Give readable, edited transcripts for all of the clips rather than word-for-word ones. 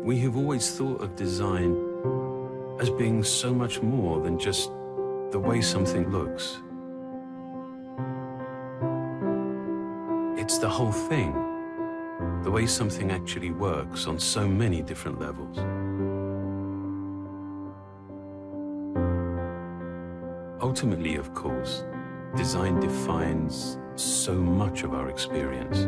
We have always thought of design as being so much more than just the way something looks. It's the whole thing, the way something actually works on so many different levels. Ultimately, of course, design defines so much of our experience.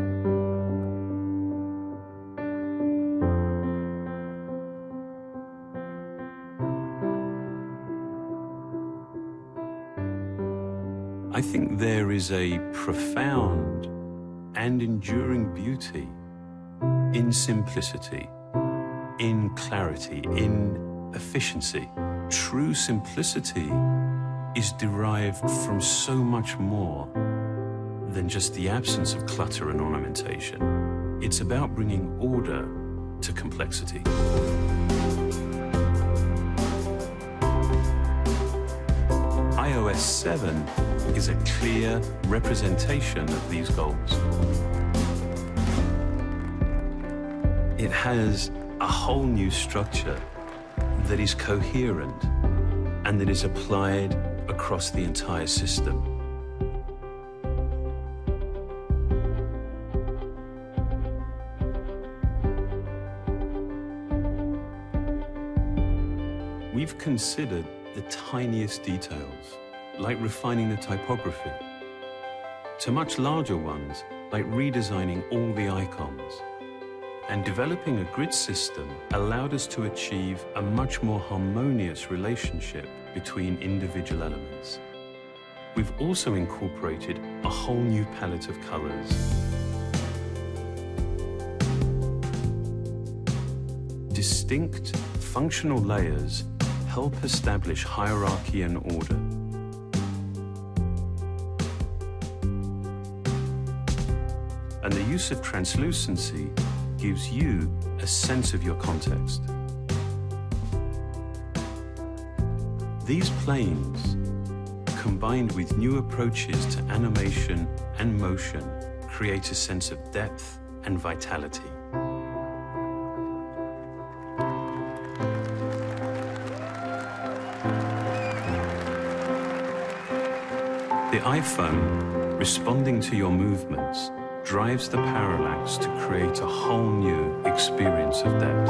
I think there is a profound and enduring beauty in simplicity, in clarity, in efficiency. True simplicity is derived from so much more than just the absence of clutter and ornamentation. It's about bringing order to complexity. iOS 7 is a clear representation of these goals. It has a whole new structure that is coherent and that is applied across the entire system. We've considered the tiniest details, like refining the typography, to much larger ones, like redesigning all the icons. And developing a grid system allowed us to achieve a much more harmonious relationship between individual elements. We've also incorporated a whole new palette of colors. Distinct, functional layers help establish hierarchy and order. And the use of translucency gives you a sense of your context. These planes, combined with new approaches to animation and motion, create a sense of depth and vitality. The iPhone, responding to your movements, drives the parallax to create a whole new experience of depth.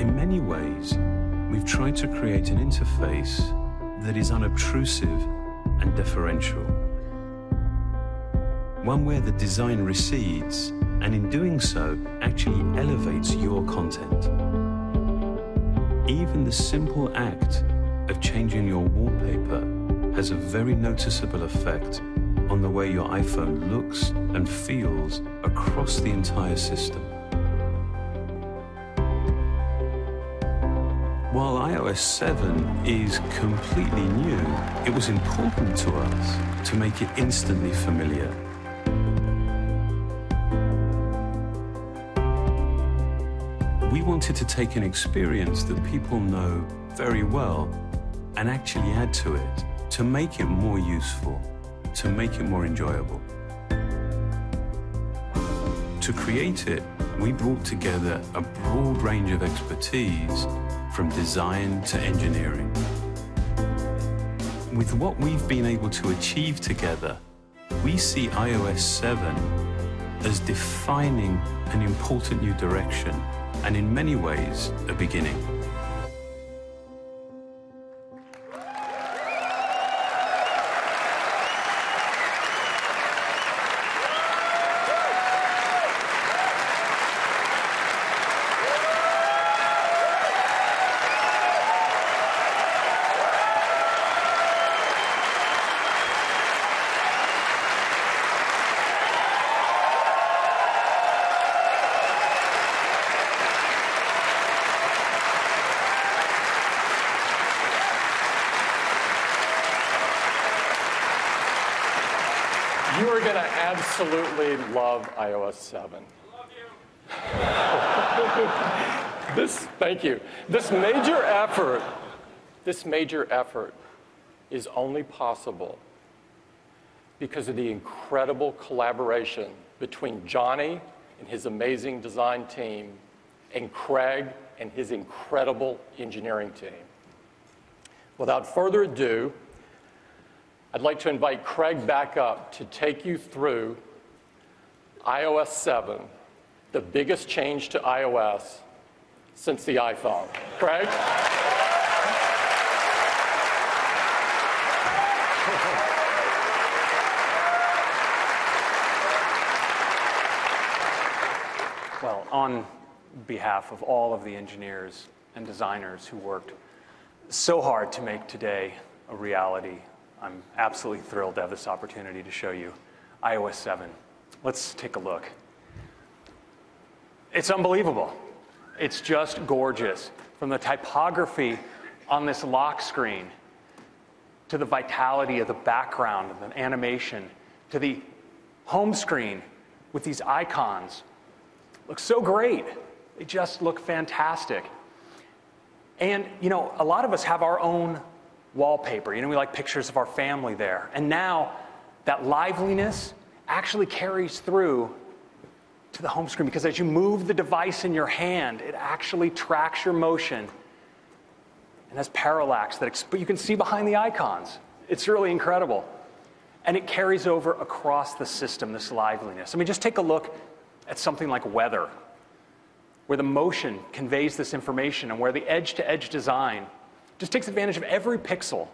In many ways, we've tried to create an interface that is unobtrusive and deferential. One where the design recedes, and in doing so, actually elevates your content. Even the simple act of changing your wallpaper has a very noticeable effect on the way your iPhone looks and feels across the entire system. While iOS 7 is completely new, it was important to us to make it instantly familiar. We wanted to take an experience that people know very well and actually add to it, to make it more useful, to make it more enjoyable. To create it, we brought together a broad range of expertise, from design to engineering. With what we've been able to achieve together, we see iOS 7 as defining an important new direction, and in many ways, a beginning. You are going to absolutely love iOS 7. Love you. Thank you. This major effort is only possible because of the incredible collaboration between Johnny and his amazing design team and Craig and his incredible engineering team. Without further ado, I'd like to invite Craig back up to take you through iOS 7, the biggest change to iOS since the iPhone. Craig? Well, on behalf of all of the engineers and designers who worked so hard to make today a reality, I'm absolutely thrilled to have this opportunity to show you iOS 7. Let's take a look. It's unbelievable. It's just gorgeous. From the typography on this lock screen, to the vitality of the background and the animation, to the home screen with these icons. Looks so great. They just look fantastic. And, you know, a lot of us have our own wallpaper. You know, we like pictures of our family there. And now that liveliness actually carries through to the home screen, because as you move the device in your hand, it actually tracks your motion and has parallax that you can see behind the icons. It's really incredible. And it carries over across the system, this liveliness. I mean, just take a look at something like weather, where the motion conveys this information and where the edge-to-edge design just takes advantage of every pixel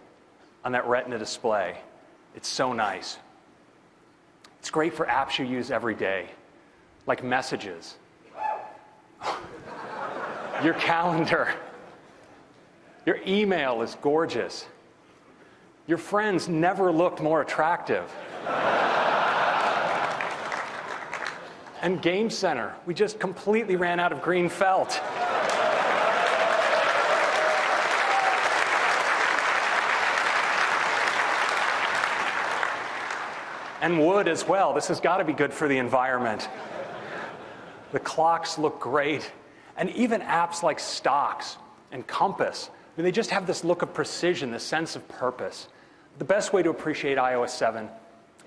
on that Retina display. It's so nice. It's great for apps you use every day, like messages, your calendar, your email is gorgeous. Your friends never looked more attractive. And Game Center, we just completely ran out of green felt. And wood as well. This has got to be good for the environment. The clocks look great. And even apps like Stocks and Compass, I mean, they just have this look of precision, this sense of purpose. The best way to appreciate iOS 7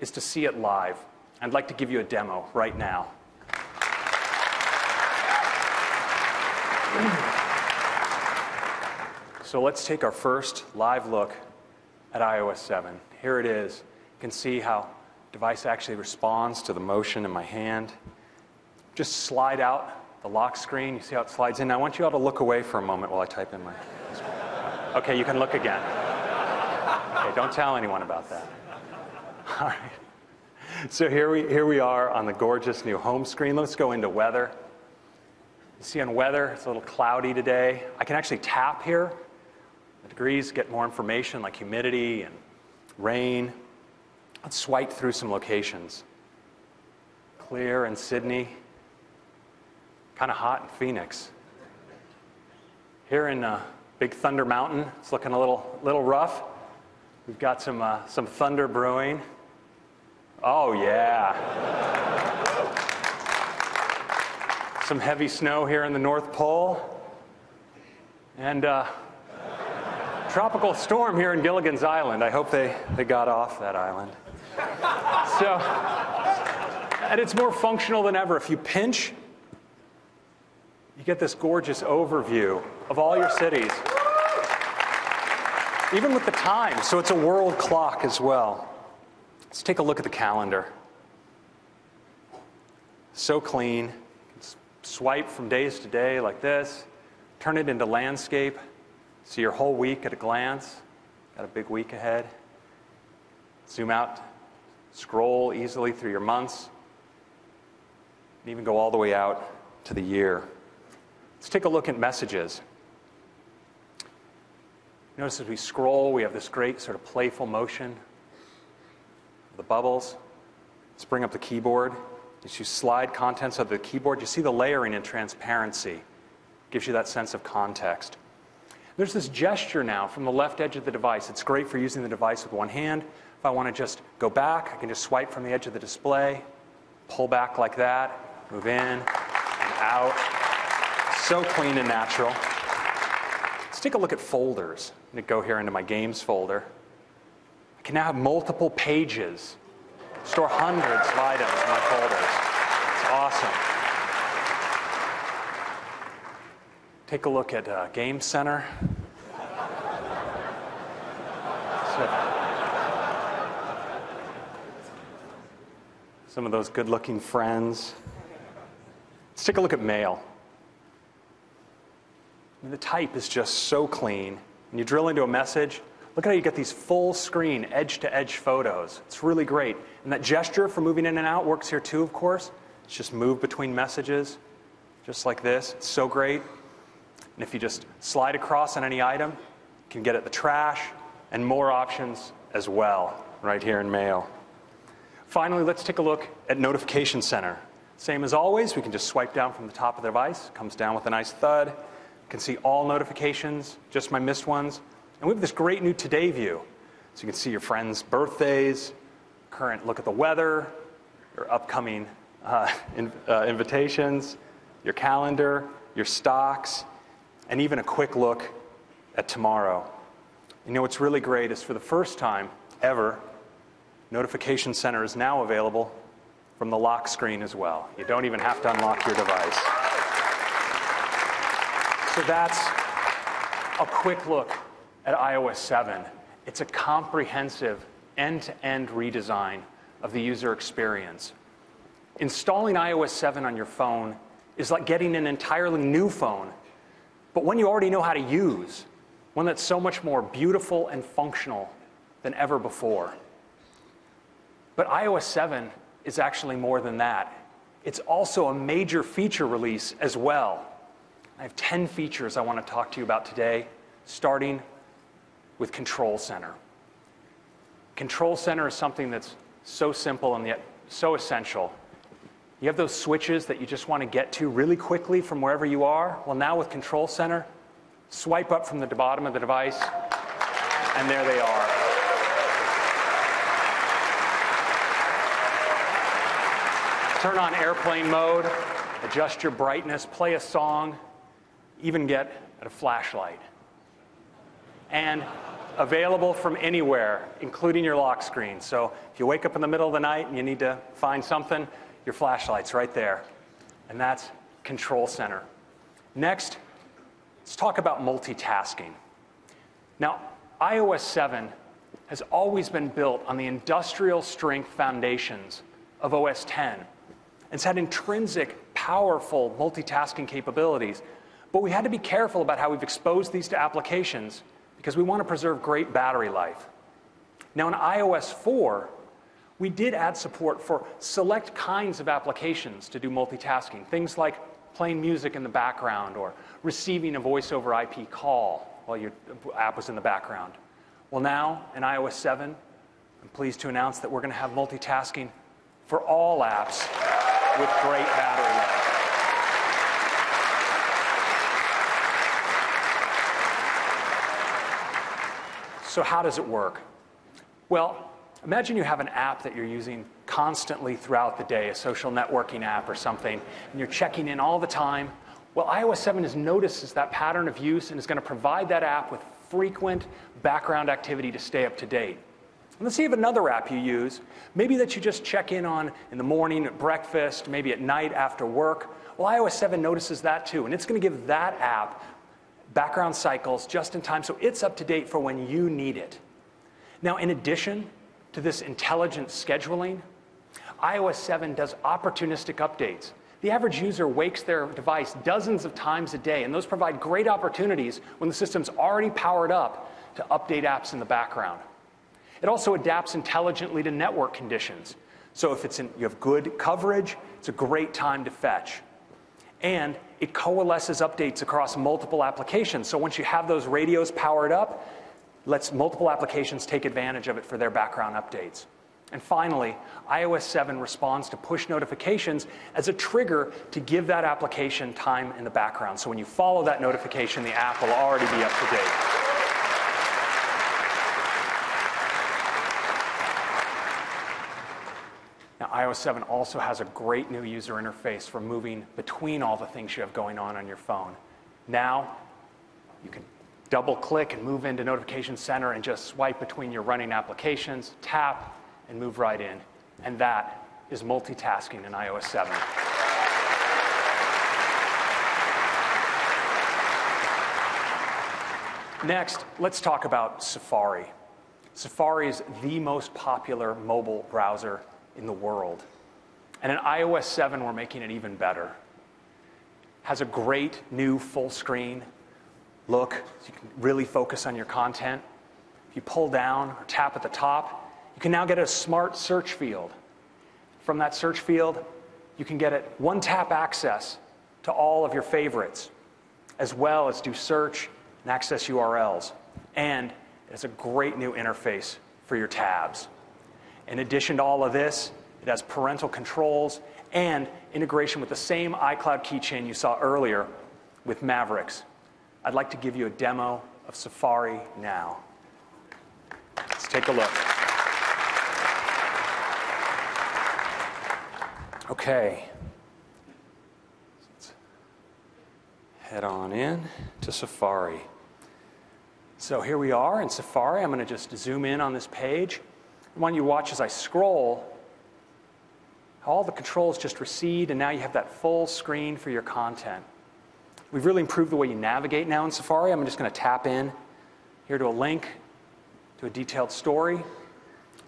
is to see it live. I'd like to give you a demo right now. So let's take our first live look at iOS 7. Here it is. You can see how the device actually responds to the motion in my hand. Just slide out the lock screen. You see how it slides in. Now, I want you all to look away for a moment while I type in my... Okay, you can look again. Okay, don't tell anyone about that. All right. So here we are on the gorgeous new home screen. Let's go into weather. You see on weather, it's a little cloudy today. I can actually tap here. The degrees get more information like humidity and rain. Let's swipe through some locations. Clear in Sydney. Kind of hot in Phoenix. Here in Big Thunder Mountain, it's looking a little rough. We've got some thunder brewing. Oh yeah. Some heavy snow here in the North Pole. And tropical storm here in Gilligan's Island. I hope they got off that island. So, and it's more functional than ever. If you pinch, you get this gorgeous overview of all your cities. Even with the time, so it's a world clock as well. Let's take a look at the calendar. So clean. Swipe from days to day like this. Turn it into landscape. See your whole week at a glance. Got a big week ahead. Zoom out. Scroll easily through your months. And even go all the way out to the year. Let's take a look at messages. Notice as we scroll, we have this great sort of playful motion. The bubbles. Let's bring up the keyboard. As you slide contents of the keyboard, you see the layering and transparency. Gives you that sense of context. There's this gesture now from the left edge of the device. It's great for using the device with one hand. If I want to just go back, I can just swipe from the edge of the display, pull back like that, move in and out. So clean and natural. Let's take a look at folders. I'm going to go here into my games folder. I can now have multiple pages. Store hundreds of items in my folders. Awesome. Take a look at Game Center. Some of those good-looking friends. Let's take a look at Mail. I mean, the type is just so clean. When you drill into a message, look at how you get these full-screen, edge-to-edge photos. It's really great. And that gesture for moving in and out works here too, of course. It's just move between messages, just like this. It's so great. And if you just slide across on any item, you can get at the trash and more options as well, right here in Mail. Finally, let's take a look at Notification Center. Same as always, we can just swipe down from the top of the device. Comes down with a nice thud. You can see all notifications, just my missed ones. And we have this great new Today view. So you can see your friends' birthdays, current look at the weather, your upcoming invitations, your calendar, your stocks, and even a quick look at tomorrow. You know what's really great is for the first time ever, Notification Center is now available from the lock screen as well. You don't even have to unlock your device. So that's a quick look at iOS 7. It's a comprehensive end-to-end redesign of the user experience. Installing iOS 7 on your phone is like getting an entirely new phone, but one you already know how to use, one that's so much more beautiful and functional than ever before. But iOS 7 is actually more than that. It's also a major feature release as well. I have 10 features I want to talk to you about today, starting with Control Center. Control Center is something that's so simple and yet so essential. You have those switches that you just want to get to really quickly from wherever you are. Well, now with Control Center, swipe up from the bottom of the device, and there they are. Turn on airplane mode, adjust your brightness, play a song, even get a flashlight. And available from anywhere, including your lock screen. So if you wake up in the middle of the night and you need to find something, your flashlight's right there. And that's Control Center. Next, let's talk about multitasking. Now, iOS 7 has always been built on the industrial strength foundations of OS 10. It's had intrinsic, powerful multitasking capabilities. But we had to be careful about how we've exposed these to applications because we want to preserve great battery life. Now in iOS 4, we did add support for select kinds of applications to do multitasking. Things like playing music in the background or receiving a voice over IP call while your app was in the background. Well now, in iOS 7, I'm pleased to announce that we're going to have multitasking for all apps with great battery life. So how does it work? Well, imagine you have an app that you're using constantly throughout the day, a social networking app or something, and you're checking in all the time. Well, iOS 7 notices that pattern of use and is going to provide that app with frequent background activity to stay up to date. And let's see if another app you use, maybe that you just check in on in the morning at breakfast, maybe at night after work. Well, iOS 7 notices that too, and it's going to give that app background cycles just in time so it's up to date for when you need it. Now, in addition to this intelligent scheduling, iOS 7 does opportunistic updates. The average user wakes their device dozens of times a day, and those provide great opportunities when the system's already powered up to update apps in the background. It also adapts intelligently to network conditions. So if you have good coverage, it's a great time to fetch. And it coalesces updates across multiple applications. So once you have those radios powered up, lets multiple applications take advantage of it for their background updates. And finally, iOS 7 responds to push notifications as a trigger to give that application time in the background. So when you follow that notification, the app will already be up to date. Now, iOS 7 also has a great new user interface for moving between all the things you have going on your phone. Now, you can double-click and move into Notification Center and just swipe between your running applications, tap, and move right in. And that is multitasking in iOS 7. Next, let's talk about Safari. Safari is the most popular mobile browser in the world. And in iOS 7, we're making it even better. Has a great new full screen look, so you can really focus on your content. If you pull down or tap at the top, you can now get a smart search field. From that search field, you can get one-tap access to all of your favorites, as well as do search and access URLs. And it's a great new interface for your tabs. In addition to all of this, it has parental controls and integration with the same iCloud keychain you saw earlier with Mavericks. I'd like to give you a demo of Safari now. Let's take a look. Okay. Let's head on in to Safari. So here we are in Safari. I'm going to just zoom in on this page. I want you to watch as I scroll. All the controls just recede, and now you have that full screen for your content. We've really improved the way you navigate now in Safari. I'm just going to tap in here to a link to a detailed story.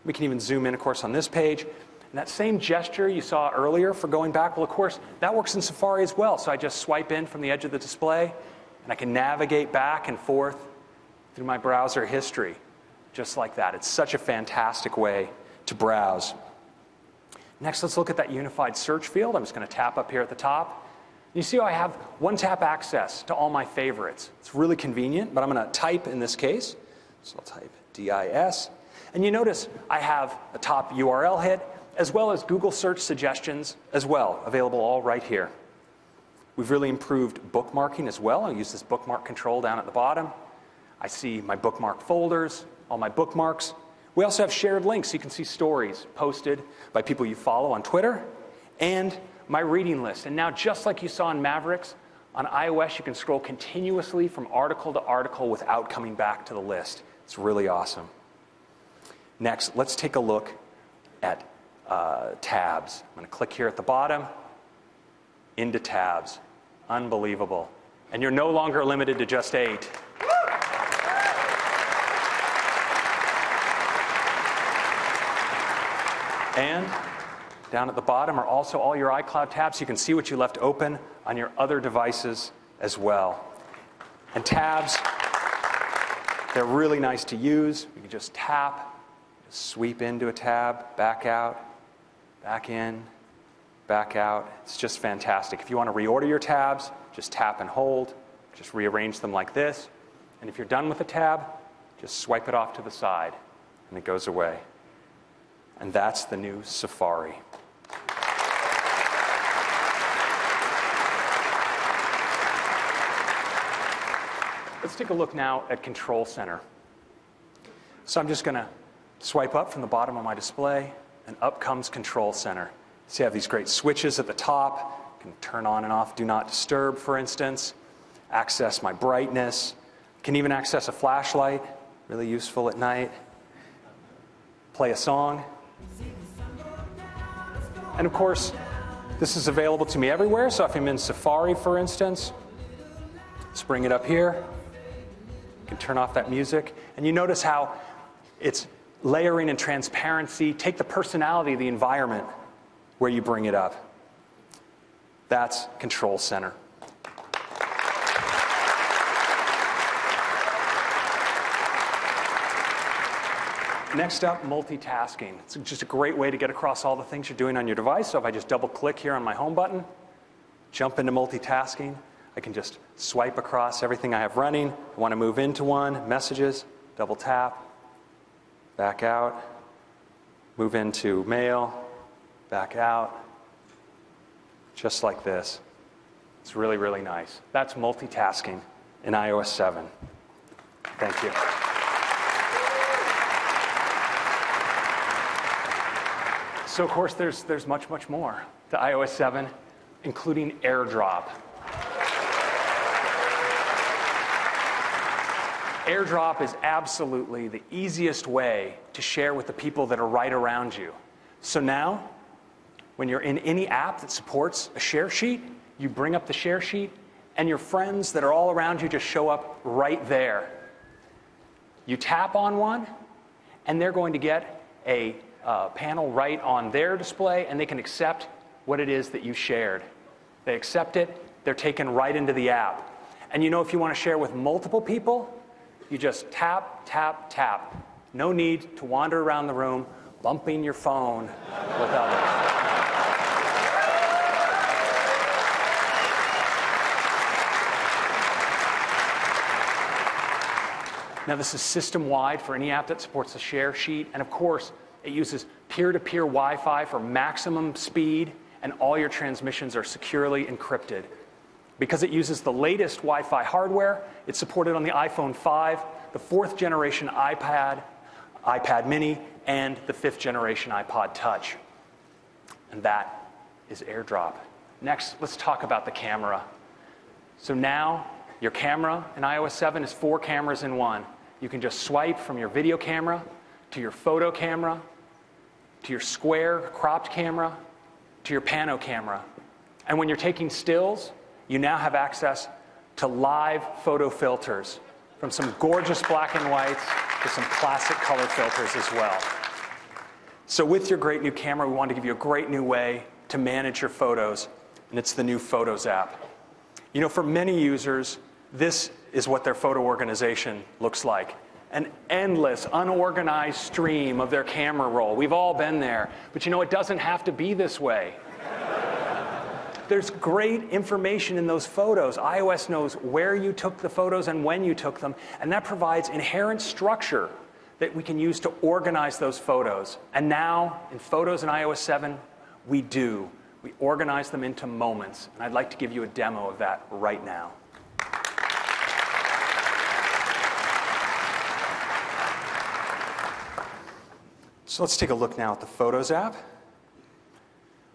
We can even zoom in, of course, on this page. And that same gesture you saw earlier for going back, well, of course, that works in Safari as well. So I just swipe in from the edge of the display, and I can navigate back and forth through my browser history, just like that. It's such a fantastic way to browse. Next, let's look at that unified search field. I'm just going to tap up here at the top. You see how I have one-tap access to all my favorites. It's really convenient, but I'm going to type in this case. So I'll type DIS. And you notice I have a top URL hit, as well as Google search suggestions as well, available all right here. We've really improved bookmarking as well. I'll use this bookmark control down at the bottom. I see my bookmark folders, all my bookmarks. We also have shared links, so you can see stories posted by people you follow on Twitter, and my reading list. And now, just like you saw in Mavericks, on iOS you can scroll continuously from article to article without coming back to the list. It's really awesome. Next, let's take a look at tabs. I'm going to click here at the bottom, into tabs. Unbelievable. And you're no longer limited to just 8. And down at the bottom are also all your iCloud tabs. You can see what you left open on your other devices as well. And tabs, they're really nice to use. You can just tap, just sweep into a tab, back out, back in, back out. It's just fantastic. If you want to reorder your tabs, just tap and hold. Just rearrange them like this. And if you're done with a tab, just swipe it off to the side, and it goes away. And that's the new Safari. Let's take a look now at Control Center. So I'm just going to swipe up from the bottom of my display, and up comes Control Center. So you have these great switches at the top. You can turn on and off Do Not Disturb, for instance. Access my brightness. Can even access a flashlight, really useful at night. Play a song. And of course, this is available to me everywhere. So if I'm in Safari, for instance, let's bring it up here. You can turn off that music. And you notice how it's layering and transparency. Take the personality of the environment where you bring it up. That's Control Center. Next up, multitasking. It's just a great way to get across all the things you're doing on your device. So if I just double-click here on my home button, jump into multitasking, I can just swipe across everything I have running. I want to move into one, messages, double tap, back out, move into mail, back out, just like this. It's really, really nice. That's multitasking in iOS 7. Thank you. So, of course, there's much, much more to iOS 7, including AirDrop. AirDrop is absolutely the easiest way to share with the people that are right around you. So now, when you're in any app that supports a share sheet, you bring up the share sheet, and your friends that are all around you just show up right there You tap on one, and they're going to get a panel right on their display, and they can accept what it is that you shared. They accept it, they're taken right into the app. And you know, if you want to share with multiple people, you just tap, tap, tap. No need to wander around the room bumping your phone with others. Now, this is system-wide for any app that supports the share sheet. And of course, it uses peer-to-peer Wi-Fi for maximum speed, and all your transmissions are securely encrypted. Because it uses the latest Wi-Fi hardware, it's supported on the iPhone 5, the 4th generation iPad, iPad mini, and the 5th generation iPod Touch. And that is AirDrop. Next, let's talk about the camera. So now, your camera in iOS 7 is 4 cameras in one. You can just swipe from your video camera to your photo camera, to your square cropped camera, to your pano camera. And when you're taking stills, you now have access to live photo filters, from some gorgeous black and whites to some classic color filters as well. So with your great new camera, we want to give you a great new way to manage your photos, and it's the new Photos app. You know, for many users, this is what their photo organization looks like. An endless, unorganized stream of their camera roll. We've all been there. But you know, it doesn't have to be this way. There's great information in those photos. iOS knows where you took the photos and when you took them, and that provides inherent structure that we can use to organize those photos. And now, in Photos in iOS 7, we do. We organize them into moments. And I'd like to give you a demo of that right now. So let's take a look now at the Photos app.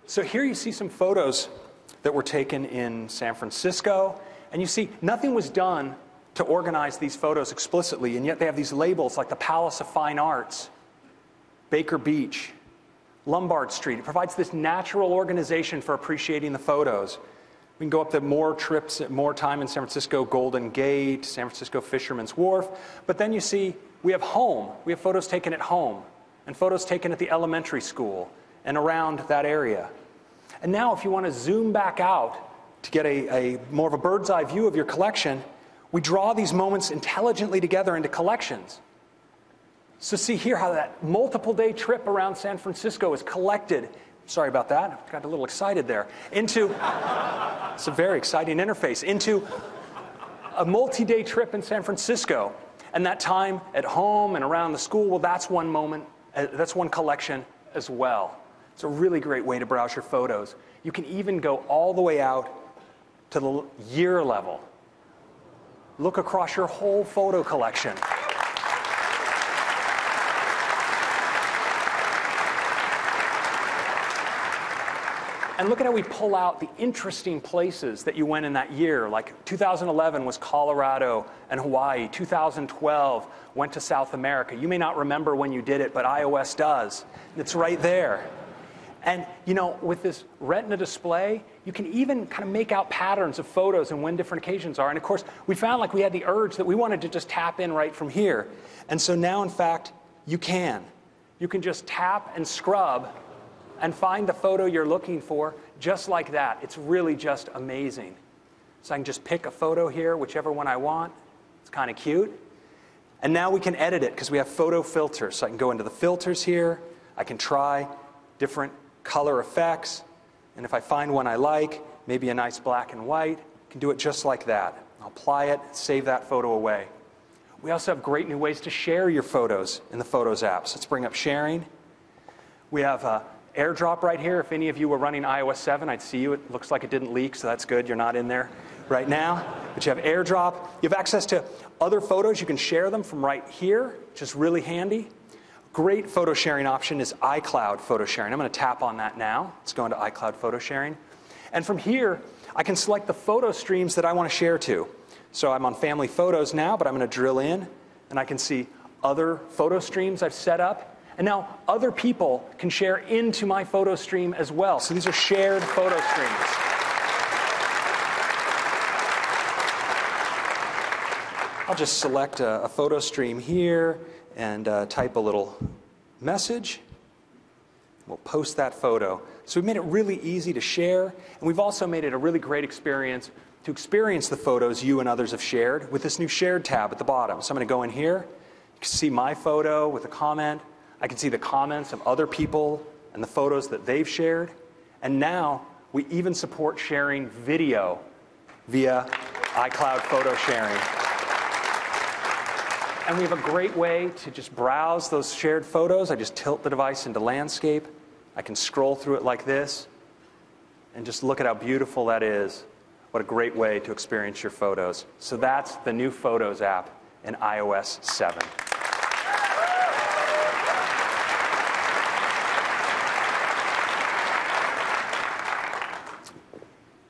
So here you see some photos that were taken in San Francisco. And you see, nothing was done to organize these photos explicitly, and yet they have these labels like the Palace of Fine Arts, Baker Beach, Lombard Street. It provides this natural organization for appreciating the photos. We can go up to more trips, more time in San Francisco, Golden Gate, San Francisco Fisherman's Wharf. But then you see, we have home. We have photos taken at home, and photos taken at the elementary school and around that area. And now if you want to zoom back out to get a more of a bird's eye view of your collection, we draw these moments intelligently together into collections. So see here how that multiple day trip around San Francisco is collected. Sorry about that, I got a little excited there. Into, it's a very exciting interface, into a multi-day trip in San Francisco. And that time at home and around the school, well, that's one moment, that's one collection as well. It's a really great way to browse your photos. You can even go all the way out to the year level. Look across your whole photo collection. And look at how we pull out the interesting places that you went in that year. Like 2011 was Colorado and Hawaii. 2012 went to South America. You may not remember when you did it, but iOS does. It's right there. And you know, with this Retina display, you can even kind of make out patterns of photos and when different occasions are. And of course, we found like we had the urge that we wanted to just tap in right from here. And so now, in fact, you can. You can just tap and scrub and find the photo you're looking for just like that. It's really just amazing. So I can just pick a photo here, whichever one I want. It's kind of cute. And now we can edit it because we have photo filters. So I can go into the filters here. I can try different color effects. And if I find one I like, maybe a nice black and white, I can do it just like that. I'll apply it, save that photo away. We also have great new ways to share your photos in the Photos app. So let's bring up sharing. We have AirDrop right here. If any of you were running iOS 7, I'd see you. It looks like it didn't leak, so that's good. You're not in there right now. But you have AirDrop. You have access to other photos. You can share them from right here, which is really handy. Great photo sharing option is iCloud photo sharing. I'm going to tap on that now. Let's go into iCloud photo sharing. And from here, I can select the photo streams that I want to share to. So I'm on family photos now, but I'm going to drill in, and I can see other photo streams I've set up. And now other people can share into my photo stream as well. So these are shared photo streams. I'll just select a photo stream here and type a little message. We'll post that photo. So we've made it really easy to share, and we've also made it a really great experience to experience the photos you and others have shared with this new Shared tab at the bottom. So I'm going to go in here. You can see my photo with a comment. I can see the comments of other people and the photos that they've shared. And now we even support sharing video via iCloud photo sharing. And we have a great way to just browse those shared photos. I just tilt the device into landscape. I can scroll through it like this and just look at how beautiful that is. What a great way to experience your photos. So that's the new Photos app in iOS 7.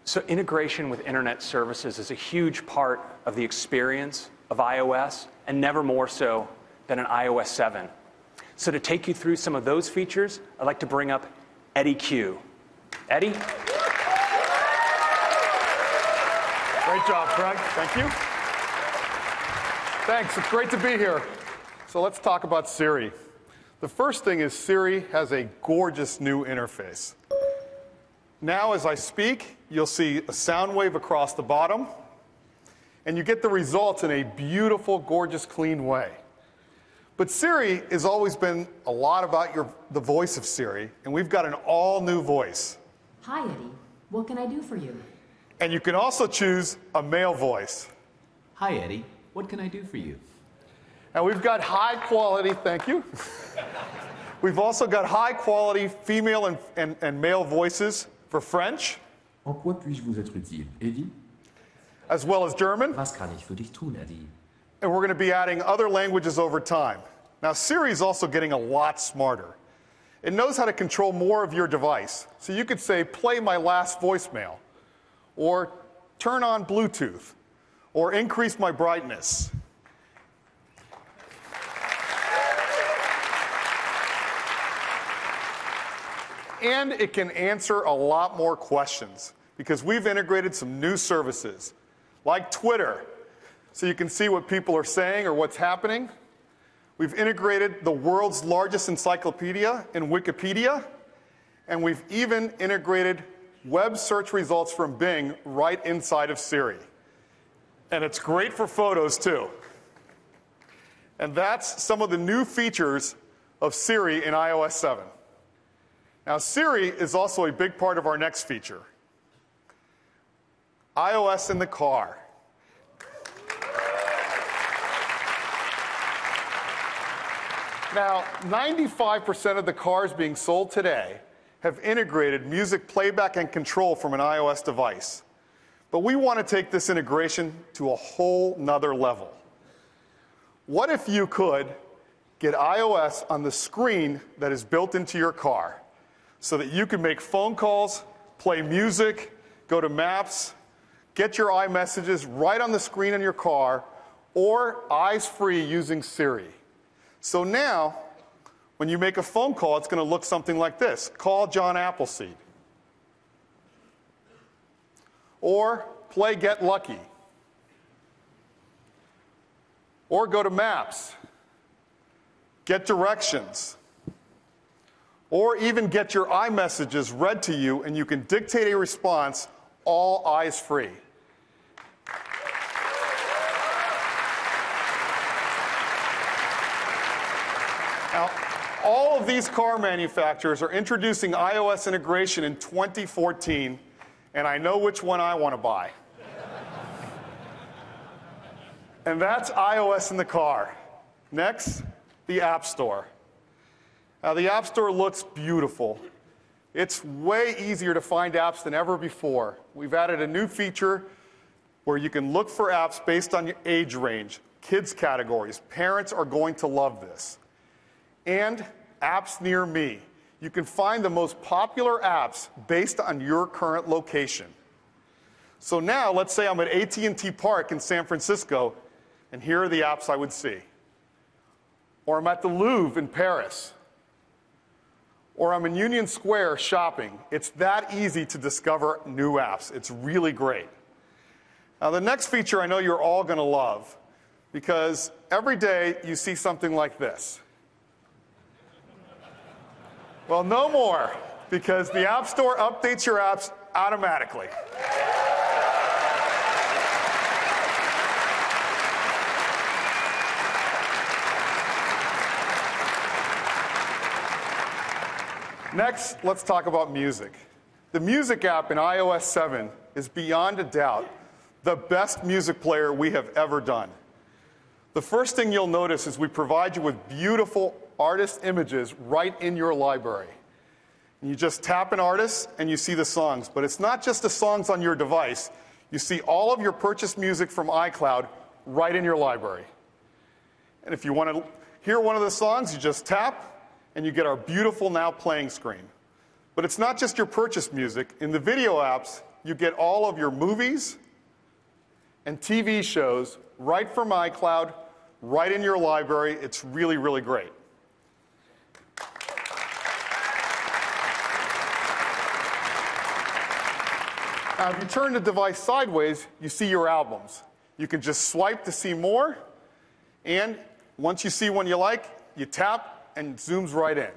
So integration with internet services is a huge part of the experience of iOS, and never more so than in iOS 7. So to take you through some of those features, I'd like to bring up Eddie Q. Eddie? Great job, Craig. Thank you. Thanks. It's great to be here. So let's talk about Siri. The first thing is Siri has a gorgeous new interface. Now, as I speak, you'll see a sound wave across the bottom, and you get the results in a beautiful, gorgeous, clean way. But Siri has always been a lot about the voice of Siri, and we've got an all-new voice. Hi, Eddie. What can I do for you? And you can also choose a male voice. Hi, Eddie. What can I do for you? And we've got high quality, thank you. We've also got high quality female and male voices for French. En quoi puis-je vous être utile, Eddie? As well as German. Was kann ich für dich tun, Eddie? And we're going to be adding other languages over time. Now, Siri is also getting a lot smarter. It knows how to control more of your device. So you could say, play my last voicemail, or turn on Bluetooth, or increase my brightness. And it can answer a lot more questions because we've integrated some new services like Twitter, so you can see what people are saying or what's happening. We've integrated the world's largest encyclopedia in Wikipedia, and we've even integrated web search results from Bing right inside of Siri. And it's great for photos, too. And that's some of the new features of Siri in iOS 7. Now, Siri is also a big part of our next feature, iOS in the car. Now, 95% of the cars being sold today have integrated music playback and control from an iOS device. But we want to take this integration to a whole nother level. What if you could get iOS on the screen that is built into your car so that you can make phone calls, play music, go to Maps, get your iMessages right on the screen in your car, or eyes-free using Siri? So now, when you make a phone call, it's going to look something like this. Call John Appleseed. Or play Get Lucky. Or go to Maps. Get directions. Or even get your iMessages read to you, and you can dictate a response all eyes-free. Now, all of these car manufacturers are introducing iOS integration in 2014, and I know which one I want to buy. And that's iOS in the car. Next, the App Store. Now, the App Store looks beautiful. It's way easier to find apps than ever before. We've added a new feature where you can look for apps based on your age range, kids categories. Parents are going to love this. And apps near me. You can find the most popular apps based on your current location. So now, let's say I'm at AT&T Park in San Francisco, and here are the apps I would see. Or I'm at the Louvre in Paris. Or I'm in Union Square shopping. It's that easy to discover new apps. It's really great. Now, the next feature I know you're all going to love because every day you see something like this. Well, no more, because the App Store updates your apps automatically. Next, let's talk about music. The Music app in iOS 7 is beyond a doubt the best music player we have ever done. The first thing you'll notice is we provide you with beautiful artist images right in your library. And you just tap an artist and you see the songs. But it's not just the songs on your device. You see all of your purchased music from iCloud right in your library. And if you want to hear one of the songs, you just tap and you get our beautiful Now Playing screen. But it's not just your purchased music. In the video apps, you get all of your movies and TV shows right from iCloud, right in your library. It's really, really great. Now, if you turn the device sideways, you see your albums. You can just swipe to see more, and once you see one you like, you tap, and it zooms right in.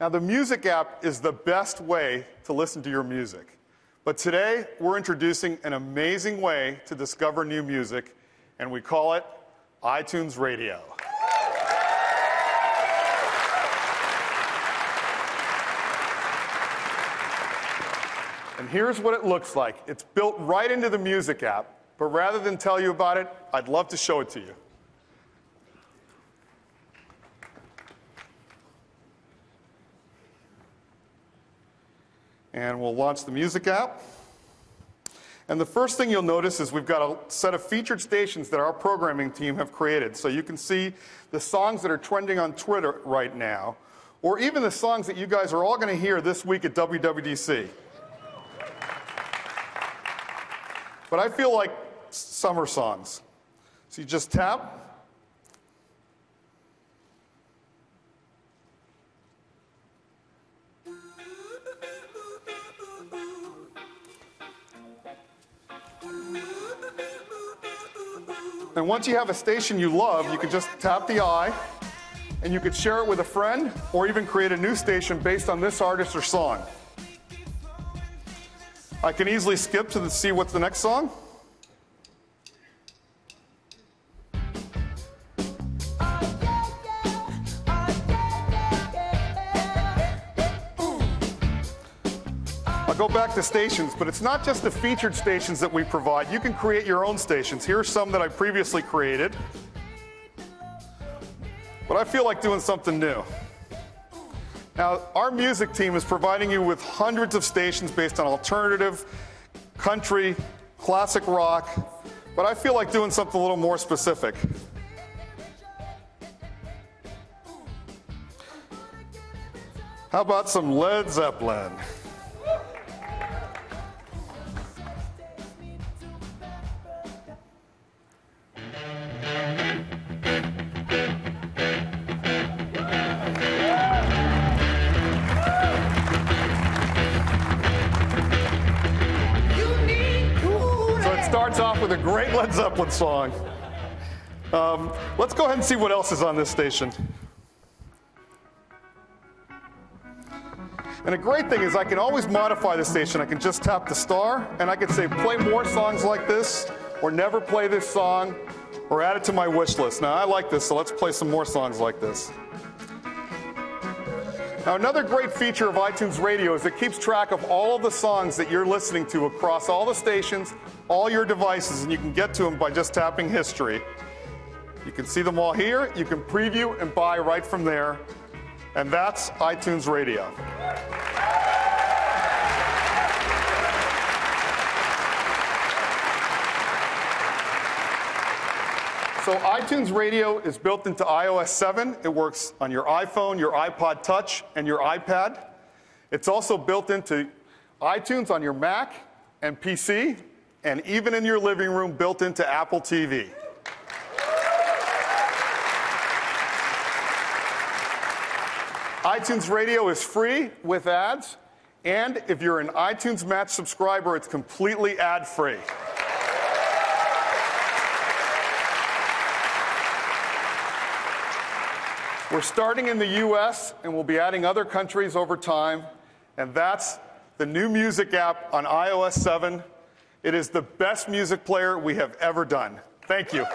Now, the Music app is the best way to listen to your music. But today, we're introducing an amazing way to discover new music, and we call it iTunes Radio. And here's what it looks like. It's built right into the Music app, but rather than tell you about it, I'd love to show it to you. And we'll launch the Music app. And the first thing you'll notice is we've got a set of featured stations that our programming team have created. So you can see the songs that are trending on Twitter right now, or even the songs that you guys are all going to hear this week at WWDC. But I feel like summer songs. So you just tap. And once you have a station you love, you can just tap the eye, and you could share it with a friend, or even create a new station based on this artist or song. I can easily skip to see what's the next song. I'll go back to stations, but it's not just the featured stations that we provide. You can create your own stations. Here are some that I previously created. But I feel like doing something new. Now, our music team is providing you with hundreds of stations based on alternative, country, classic rock, but I feel like doing something a little more specific. How about some Led Zeppelin? Starts off with a great Led Zeppelin song. Let's go ahead and see what else is on this station. And the great thing is I can always modify the station. I can just tap the star, and I can say play more songs like this, or never play this song, or add it to my wish list. Now, I like this, so let's play some more songs like this. Now, another great feature of iTunes Radio is it keeps track of all of the songs that you're listening to across all the stations, all your devices, and you can get to them by just tapping history. You can see them all here. You can preview and buy right from there. And that's iTunes Radio. So iTunes Radio is built into iOS 7. It works on your iPhone, your iPod Touch, and your iPad. It's also built into iTunes on your Mac and PC, and even in your living room, built into Apple TV. iTunes Radio is free with ads, and if you're an iTunes Match subscriber, it's completely ad-free. We're starting in the US, and we'll be adding other countries over time. And that's the new music app on iOS 7. It is the best music player we have ever done. Thank you.